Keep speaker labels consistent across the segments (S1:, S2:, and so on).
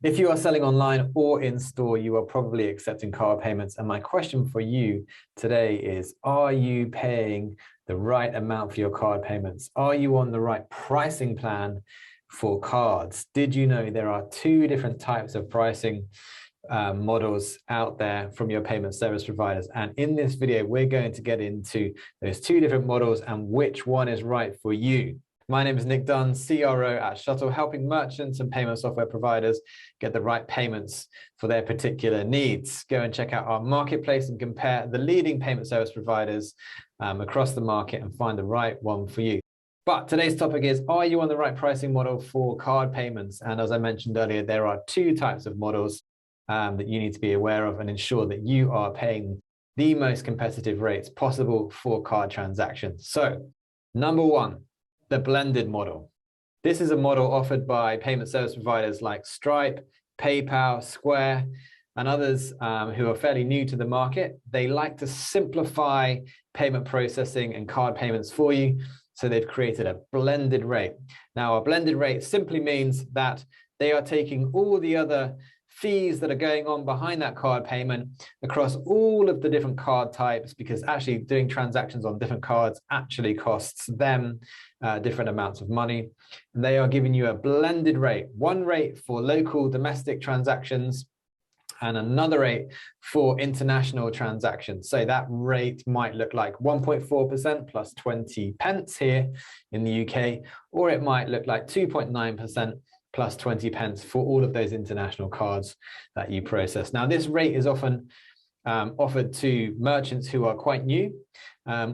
S1: If you are selling online or in store, you are probably accepting card payments. And my question for you today is, are you paying the right amount for your card payments? Are you on the right pricing plan for cards? Did you know there are two different types of pricing models out there from your payment service providers? And in this video, we're going to get into those two different models and which one is right for you. My name is Nick Dunn, CRO at Shuttle, helping merchants and payment software providers get the right payments for their particular needs. Go and check out our marketplace and compare the leading payment service providers across the market and find the right one for you. But today's topic is, are you on the right pricing model for card payments? And as I mentioned earlier, there are two types of models that you need to be aware of and ensure that you are paying the most competitive rates possible for card transactions. So, number one, the blended model. This is a model offered by payment service providers like Stripe, PayPal, Square, and others who are fairly new to the market. They like to simplify payment processing and card payments for you. So they've created a blended rate. Now, a blended rate simply means that they are taking all the other fees that are going on behind that card payment across all of the different card types, because actually doing transactions on different cards actually costs them different amounts of money. And they are giving you a blended rate, one rate for local domestic transactions and another rate for international transactions. So that rate might look like 1.4% plus 20 pence here in the UK, or it might look like 2.9% plus 20 pence for all of those international cards that you process. Now, this rate is often offered to merchants who are quite new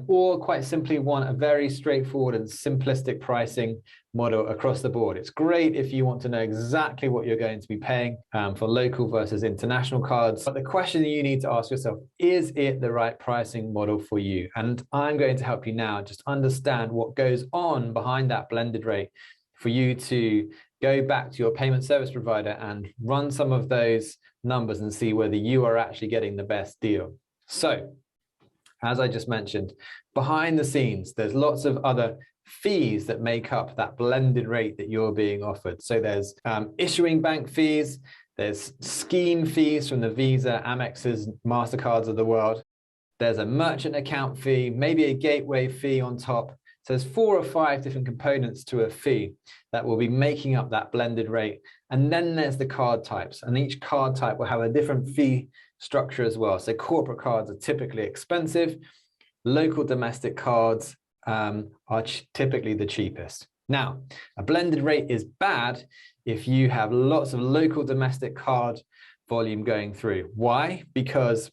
S1: or quite simply want a very straightforward and simplistic pricing model across the board. It's great if you want to know exactly what you're going to be paying for local versus international cards. But the question that you need to ask yourself, is it the right pricing model for you? And I'm going to help you now just understand what goes on behind that blended rate for you to go back to your payment service provider and run some of those numbers and see whether you are actually getting the best deal. So, as I just mentioned, behind the scenes, there's lots of other fees that make up that blended rate that you're being offered. So there's issuing bank fees, there's scheme fees from the Visa, Amexes, MasterCards of the world. There's a merchant account fee, maybe a gateway fee on top. So there's 4 or 5 different components to a fee that will be making up that blended rate. And then there's the card types, and each card type will have a different fee structure as well. So corporate cards are typically expensive. Local domestic cards are typically the cheapest. Now, a blended rate is bad if you have lots of local domestic card volume going through. Why? Because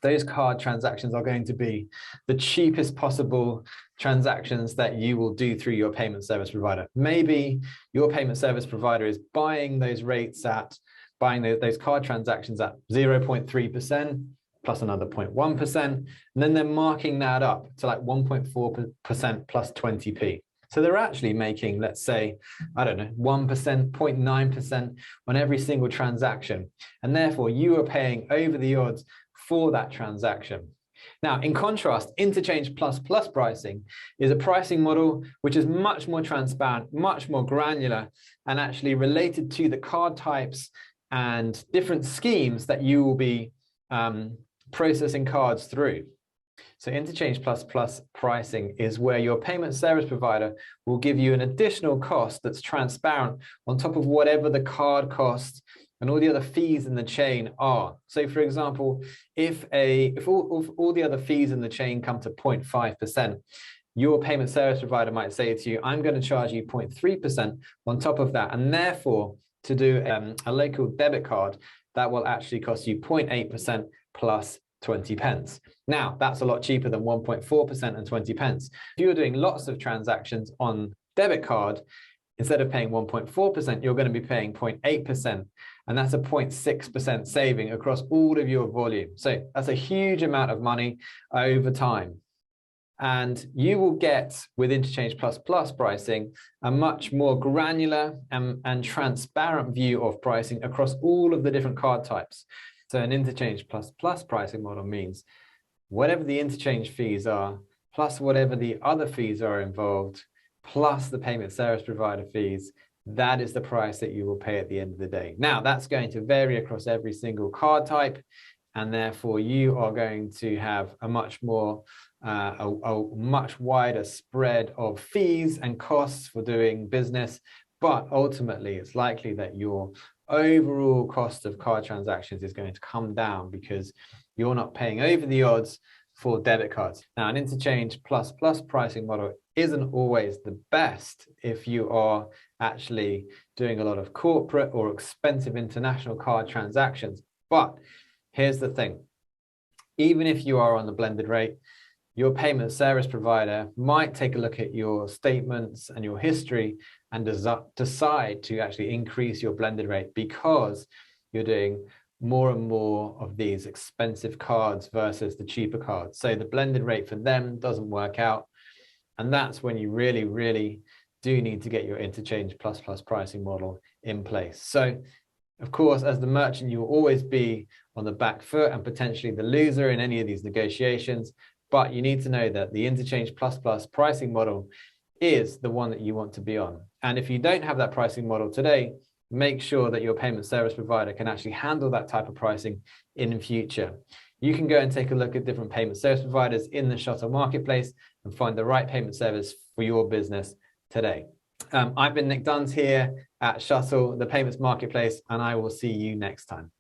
S1: those card transactions are going to be the cheapest possible transactions that you will do through your payment service provider. Maybe your payment service provider is buying those rates those card transactions at 0.3% plus another 0.1%, and then they're marking that up to like 1.4% plus 20p. So they're actually making, let's say, I don't know, 1%, 0.9% on every single transaction. And therefore, you are paying over the odds for that transaction. Now, in contrast, Interchange plus pricing is a pricing model which is much more transparent, much more granular, and actually related to the card types and different schemes that you will be processing cards through. So Interchange plus pricing is where your payment service provider will give you an additional cost that's transparent on top of whatever the card costs and all the other fees in the chain are. So for example, if all the other fees in the chain come to 0.5%, your payment service provider might say to you, I'm going to charge you 0.3% on top of that. And therefore, to do a local debit card, that will actually cost you 0.8% plus 20 pence. Now, that's a lot cheaper than 1.4% and 20 pence. If you're doing lots of transactions on debit card, instead of paying 1.4%, you're going to be paying 0.8%. And that's a 0.6% saving across all of your volume. So that's a huge amount of money over time. And you will get, with Interchange plus pricing, a much more granular and transparent view of pricing across all of the different card types. So an Interchange plus pricing model means whatever the interchange fees are, plus whatever the other fees are involved, plus the payment service provider fees, that is the price that you will pay at the end of the day. Now, that's going to vary across every single card type, and therefore you are going to have a much more a much wider spread of fees and costs for doing business. But ultimately, it's likely that your overall cost of card transactions is going to come down because you're not paying over the odds for debit cards. Now, an interchange plus pricing model isn't always the best if you are actually doing a lot of corporate or expensive international card transactions. But here's the thing. Even if you are on the blended rate, your payment service provider might take a look at your statements and your history and decide to actually increase your blended rate because you're doing more and more of these expensive cards versus the cheaper cards. So the blended rate for them doesn't work out. And that's when you really, really do need to get your interchange plus pricing model in place. So of course, as the merchant, you will always be on the back foot and potentially the loser in any of these negotiations. But you need to know that the interchange plus pricing model is the one that you want to be on. And if you don't have that pricing model today, make sure that your payment service provider can actually handle that type of pricing in the future. You can go and take a look at different payment service providers in the Shuttle marketplace and find the right payment service for your business today. I've been Nick Duns here at Shuttle, the payments marketplace, and I will see you next time.